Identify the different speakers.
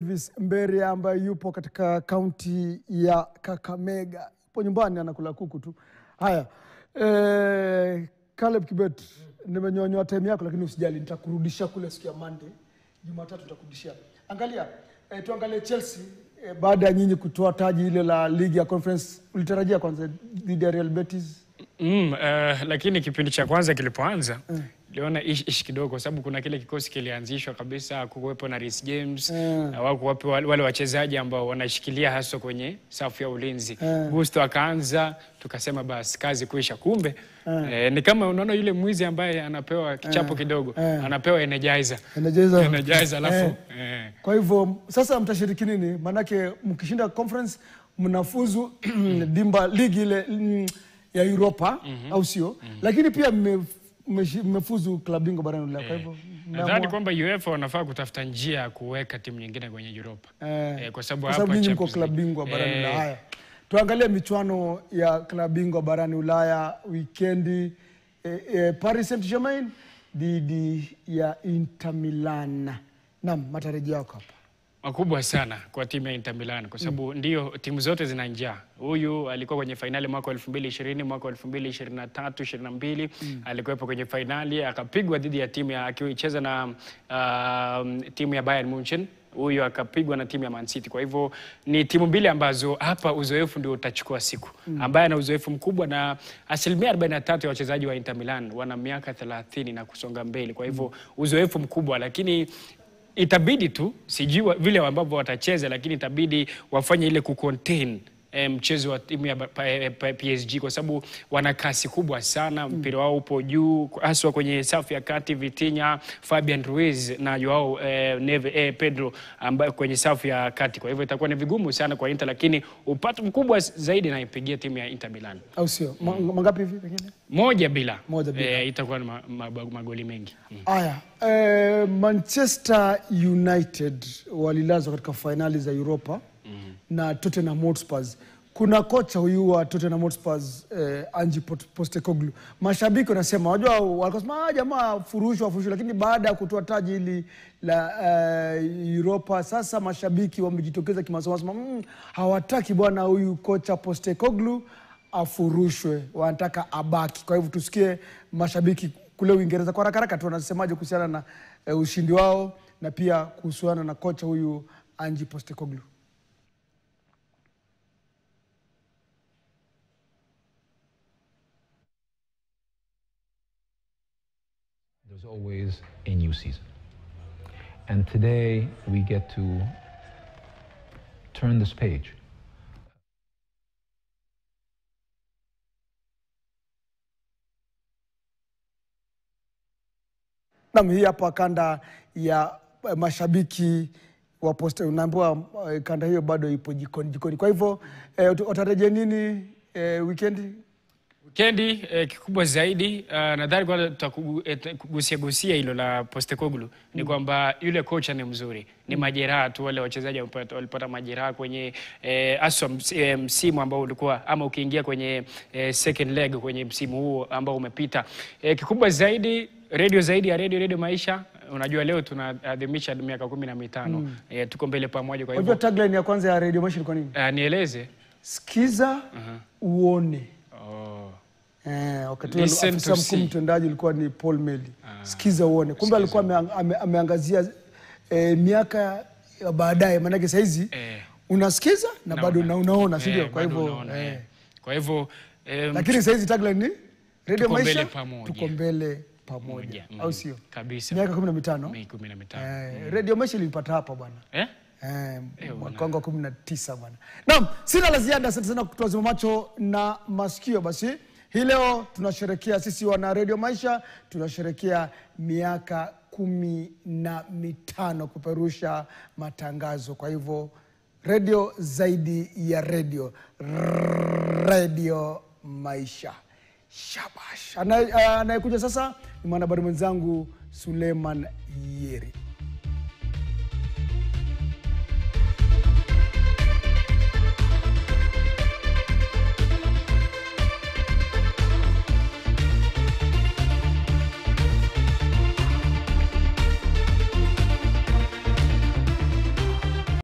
Speaker 1: Elvis Mbere ambaye yupo katika kaunti ya Kakamega. Yupo nyumbani anakula kuku tu. Haya. Caleb Kibet, nimenyonyoa time yako lakini usijali, nitakurudisha kule siku ya Monday. Jumatatu nitakurudishia. Angalia, tuangalie Chelsea baada ya nyinyi kutoa taji ile la ligi ya Conference, ulitarajia kwanza dhidi ya Real Betis?
Speaker 2: Lakini kipindi cha kwanza kilipoanza niliona ishi kidogo kwa sababu kuna kile kikosi kilianzishwa kabisa, kuwepo na Reece James, wako wapi wale wachezaji ambao wanashikilia hasa kwenye safu ya ulinzi. Gusto akaanza, tukasema basi kazi kuisha. Kumbe ni kama unaona yule mwizi ambaye anapewa kichapo kidogo, anapewa energizer alafu
Speaker 1: Kwa hivyo sasa mtashiriki nini? Manake mkishinda conference mnafuzu dimba ligi ile ya Europa au sio? Lakini pia mmefuzu klabu bingwa barani Ulaya. Kwa hivyo
Speaker 2: nadhani kwamba UEFA wanafaa kutafuta njia ya kuweka timu nyingine kwenye Europa. Kwa sababu hapa
Speaker 1: nyinyi mko klabu bingwa barani Ulaya. Tuangalie michuano ya klabu bingwa barani Ulaya weekendi. Paris Saint-Germain dhidi ya Inter Milan. Naam, matarajio yako hapa?
Speaker 2: Makubwa sana kwa timu ya Inter Milan kwa sababu ndio timu zote zina njaa. Huyu alikuwa kwenye finali mwaka 2020, mwaka 2023, 22 alikuwepo kwenye finali, akapigwa dhidi ya timu ya akicheza na timu ya Bayern Munchen. Huyu akapigwa na timu ya Man City. Kwa hivyo ni timu mbili ambazo hapa uzoefu ndio utachukua siku. Ambaye ana uzoefu mkubwa, na 43% ya wachezaji wa Inter Milan wana miaka 30 na kusonga mbele. Kwa hivyo uzoefu mkubwa, lakini itabidi tu sijui vile ambavyo watacheza, lakini itabidi wafanye ile kucontain mchezo wa timu ya PSG kwa sababu wana kasi kubwa sana. Mpira wao upo juu hasa kwenye safu ya kati, Vitinha, Fabian Ruiz na Joao Pedro ambaye kwenye safu ya kati. Kwa hivyo itakuwa ni vigumu sana kwa Inter, lakini upato mkubwa zaidi na ipigia timu ya Inter Milan.
Speaker 1: Au sio? Mangapi hivi pengine?
Speaker 2: 1-0. Itakuwa magoli mengi.
Speaker 1: Haya, Manchester United walilazwa katika finali za Europa na Tottenham Hotspur. Kuna kocha huyu wa Tottenham Hotspur, Ange Postecoglou. Mashabiki wanasema, wajua wakasema jamaa furushwa, lakini baada ya kutoa taji hili la Europa, sasa mashabiki wamejitokeza kimasomaso, hawataki bwana huyu kocha Postecoglou afurushwe, wanataka abaki. Kwa hivyo tusikie mashabiki kule Uingereza kwa haraka tu wanasemaje kuhusiana na ushindi wao na pia kuhusiana na kocha huyu Ange Postecoglou.
Speaker 3: There's always a new season. And today we get to turn this page.
Speaker 1: Naam, hii hapa kanda ya mashabiki wa Poste. Unaambiwa kanda hiyo bado ipo jikoni. Kwa hivyo utarejea nini weekendi?
Speaker 2: Weekendi kikubwa zaidi nadhani kwa tutakugusia hilo la Postecoglou ni kwamba yule kocha ni mzuri. Ni majeraha tu, wale wachezaji walipata majeraha kwenye msimu ambao ulikuwa, ama ukiingia kwenye second leg kwenye msimu huo ambao umepita. Kikubwa zaidi Radio Maisha. Unajua leo tunaadhimisha miaka 15. Tuko mbele pamoja. Kwa hivyo
Speaker 1: unajua tagline ya kwanza ya Radio Maisha ilikuwa nini?
Speaker 2: Nieleze.
Speaker 1: Sikiza uone. Wakati afisa mkuu mtendaji ilikuwa ni Paul Meli. Sikiza uone. Kumbe alikuwa ameangazia miaka baadaye, maana yake saizi unasikiza na bado unaona, si ndio?
Speaker 2: Kwa hivyo
Speaker 1: lakini saizi tagline ni Radio Maisha tuko mbele pamoja. Au sio?
Speaker 2: Kabisa.
Speaker 1: Miaka 15. Radio Maisha ilipata hapa bwana. Mwaka 19 bwana. Naam, sina la ziada. Asante sana kutuazima macho na masikio. Basi hii leo tunasherehekea, sisi wana Radio Maisha tunasherehekea miaka 15 kuperusha matangazo. Kwa hivyo radio zaidi ya radio, Radio Maisha. Shabash. Anayekuja sasa ni mwanahabari mwenzangu Suleiman Yeri.